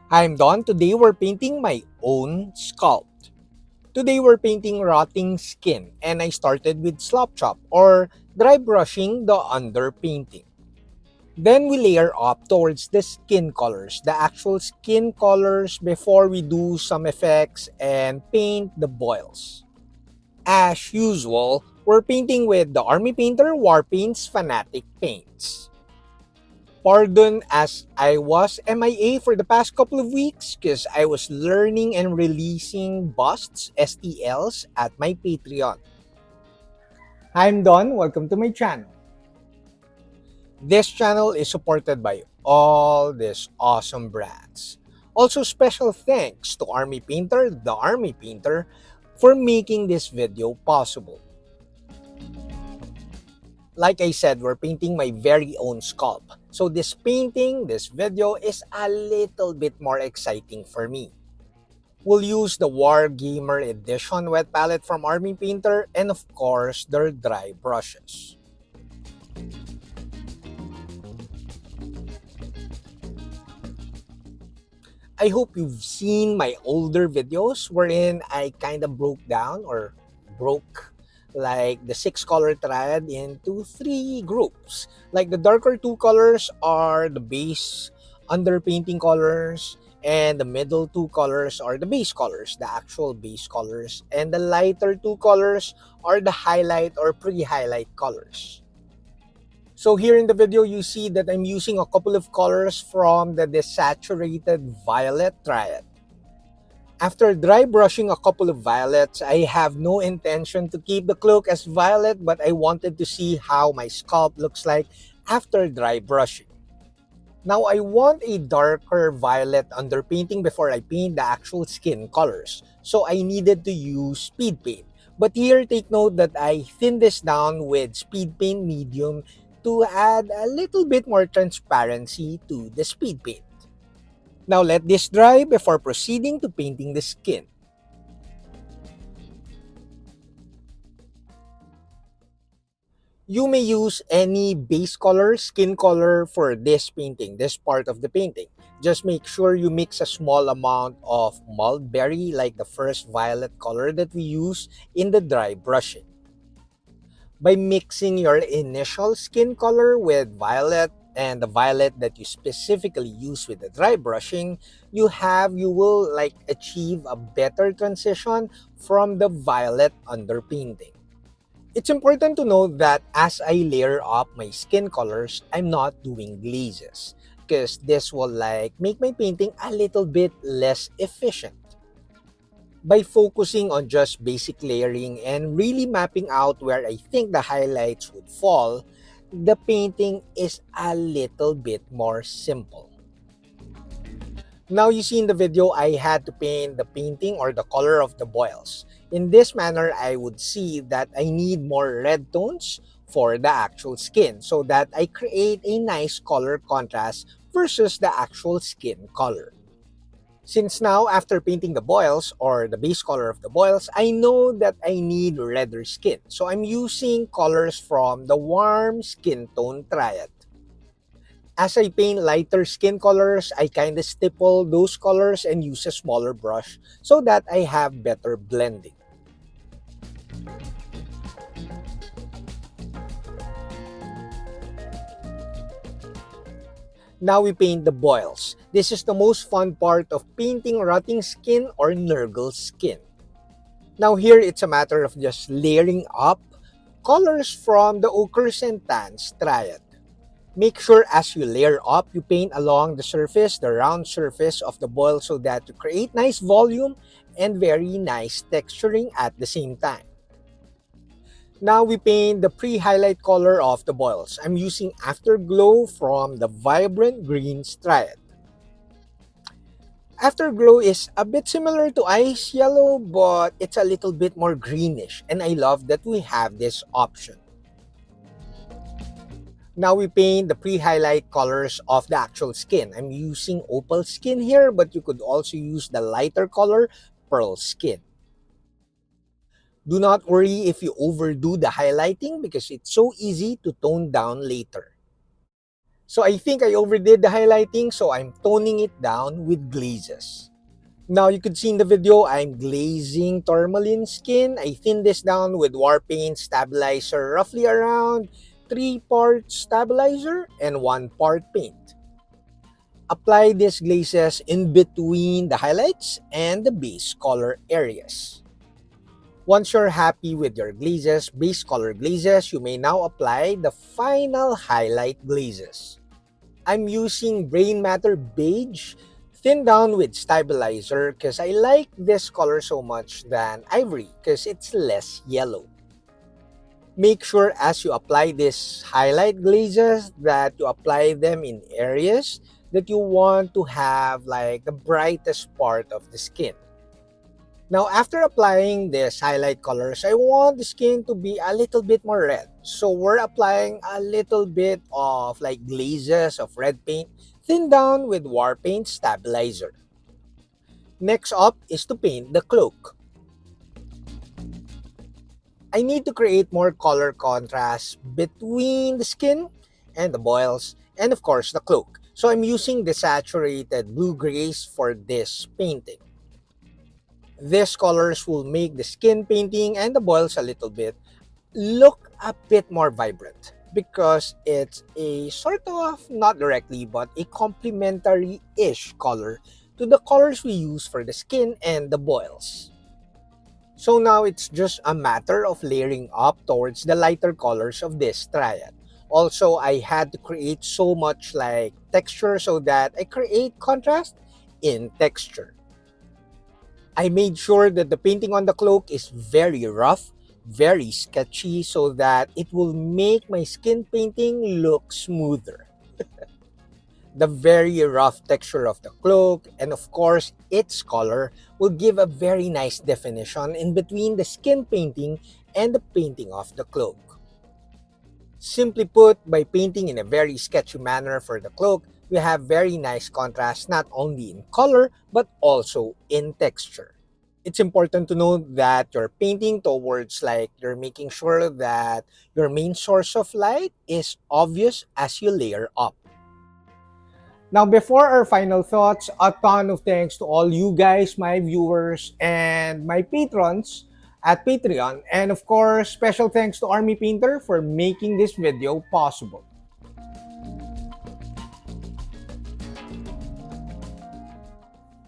I'm Don. Today we're painting my own sculpt. Today we're painting rotting skin and I started with slop chop or dry brushing the underpainting. Then we layer up towards the skin colors, the actual skin colors before we do some effects and paint the boils. As usual, we're painting with the Army Painter Warpaints Fanatic paints. Pardon as I was MIA for the past couple of weeks because I was learning and releasing busts, STLs, at my Patreon. I'm Don, welcome to my channel. This channel is supported by all these awesome brands. Also, special thanks to Army Painter, the Army Painter, for making this video possible. Like I said, we're painting my very own sculpt. So this painting, this video is a little bit more exciting for me. We'll use the Wargamer Edition wet palette from Army Painter and of course their dry brushes. I hope you've seen my older videos wherein I kind of broke like the 6-color triad into 3 groups. Like the darker 2 colors are the base underpainting colors and the middle 2 colors are the base colors, the actual base colors, and the lighter 2 colors are the highlight or pre-highlight colors. So here in the video, you see that I'm using a couple of colors from the desaturated violet triad. After dry brushing a couple of violets, I have no intention to keep the cloak as violet, but I wanted to see how my sculpt looks like after dry brushing. Now I want a darker violet underpainting before I paint the actual skin colors, so I needed to use speed paint. But here, take note that I thinned this down with speed paint medium to add a little bit more transparency to the speed paint. Now let this dry before proceeding to painting the skin. You may use any base color, skin color for this painting, this part of the painting. Just make sure you mix a small amount of mulberry like the first violet color that we use in the dry brushing. By mixing your initial skin color with violet and the violet that you specifically use with the dry brushing, you will achieve a better transition from the violet underpainting. It's important to note that as I layer up my skin colors, I'm not doing glazes because this will make my painting a little bit less efficient. By focusing on just basic layering and really mapping out where I think the highlights would fall, the painting is a little bit more simple. Now you see in the video, I had to paint the painting or the color of the boils. In this manner, I would see that I need more red tones for the actual skin so that I create a nice color contrast versus the actual skin color. Since now, after painting the boils or the base color of the boils, I know that I need redder skin. So I'm using colors from the warm skin tone triad. As I paint lighter skin colors, I kind of stipple those colors and use a smaller brush so that I have better blending. Now we paint the boils. This is the most fun part of painting rotting skin or Nurgle skin. Now here, it's a matter of just layering up colors from the ochres and tans triad. Make sure as you layer up, you paint along the surface, the round surface of the boil so that you create nice volume and very nice texturing at the same time. Now we paint the pre-highlight color of the boils. I'm using Afterglow from the Vibrant Greens triad. Afterglow is a bit similar to Ice Yellow, but it's a little bit more greenish, and I love that we have this option. Now we paint the pre-highlight colors of the actual skin. I'm using Opal Skin here, but you could also use the lighter color, Pearl Skin. Do not worry if you overdo the highlighting because it's so easy to tone down later. So I think I overdid the highlighting, so I'm toning it down with glazes. Now you could see in the video, I'm glazing tourmaline skin. I thin this down with Warpaint stabilizer, roughly around 3 parts stabilizer and 1 part paint. Apply these glazes in between the highlights and the base color areas. Once you're happy with your glazes, base color glazes, you may now apply the final highlight glazes. I'm using Brain Matter Beige, thinned down with stabilizer because I like this color so much than ivory because it's less yellow. Make sure as you apply these highlight glazes that you apply them in areas that you want to have like the brightest part of the skin. Now, after applying these highlight colors, I want the skin to be a little bit more red. So we're applying a little bit of like glazes of red paint, thinned down with Warpaint stabilizer. Next up is to paint the cloak. I need to create more color contrast between the skin and the boils and of course the cloak. So I'm using the saturated blue grays for this painting. These colors will make the skin painting and the boils a little bit look a bit more vibrant because it's a sort of, not directly, but a complementary-ish color to the colors we use for the skin and the boils. So now it's just a matter of layering up towards the lighter colors of this triad. Also, I had to create so much like texture so that I create contrast in texture. I made sure that the painting on the cloak is very rough, very sketchy so that it will make my skin painting look smoother. The very rough texture of the cloak and of course its color will give a very nice definition in between the skin painting and the painting of the cloak. Simply put, by painting in a very sketchy manner for the cloak, we have very nice contrast not only in color but also in texture. It's important to know that you're painting towards like you're making sure that your main source of light is obvious as you layer up. Now, before our final thoughts, a ton of thanks to all you guys, my viewers, and my patrons at Patreon. And of course, special thanks to Army Painter for making this video possible.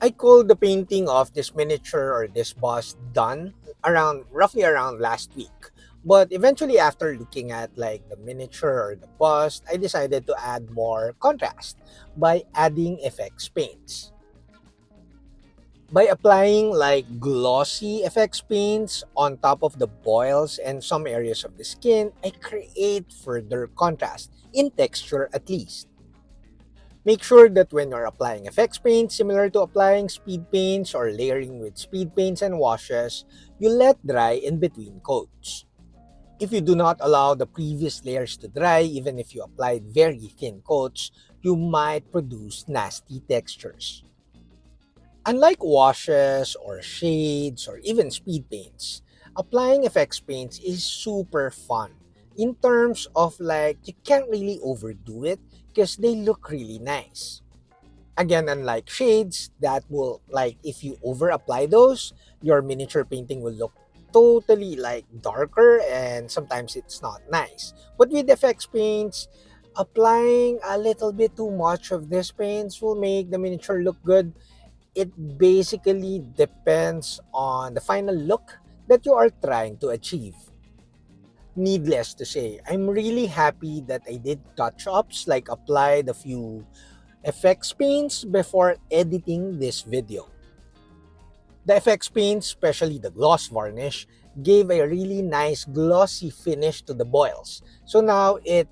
I called the painting of this miniature or this bust done roughly around last week. But eventually after looking at like the miniature or the bust, I decided to add more contrast by adding FX paints. By applying like glossy FX paints on top of the boils and some areas of the skin, I create further contrast, in texture at least. Make sure that when you're applying effects paints, similar to applying speed paints or layering with speed paints and washes, you let dry in between coats. If you do not allow the previous layers to dry, even if you applied very thin coats, you might produce nasty textures. Unlike washes or shades or even speed paints, applying effects paints is super fun in terms of like you can't really overdo it because they look really nice. Again, unlike shades that will like if you over apply those, your miniature painting will look totally like darker and sometimes it's not nice. But with effects paints, applying a little bit too much of these paints will make the miniature look good. It basically depends on the final look that you are trying to achieve. Needless to say, I'm really happy that I did touch-ups like applied a few effects paints before editing this video. The FX paint, especially the gloss varnish, gave a really nice glossy finish to the boils. So now it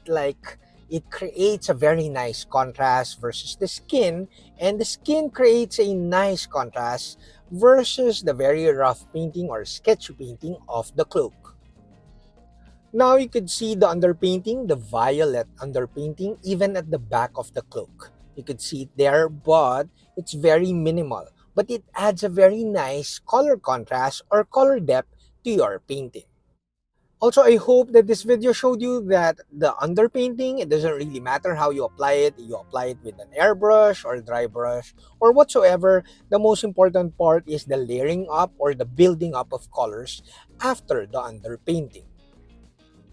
creates a very nice contrast versus the skin, and the skin creates a nice contrast versus the very rough painting or sketchy painting of the cloak. Now you could see the underpainting, the violet underpainting, even at the back of the cloak. You could see it there, but it's very minimal. But it adds a very nice color contrast or color depth to your painting. Also, I hope that this video showed you that the underpainting, it doesn't really matter how you apply it. You apply it with an airbrush or dry brush or whatsoever. The most important part is the layering up or the building up of colors after the underpainting.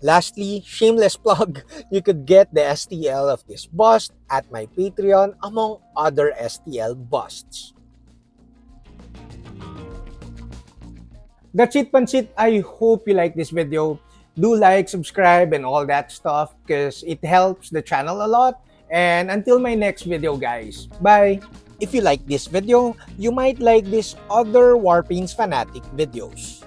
Lastly, shameless plug, you could get the STL of this bust at my Patreon among other STL busts. That's it, Pansit. I hope you like this video. Do like, subscribe, and all that stuff because it helps the channel a lot. And until my next video, guys. Bye! If you like this video, you might like these other Warpaints Fanatic videos.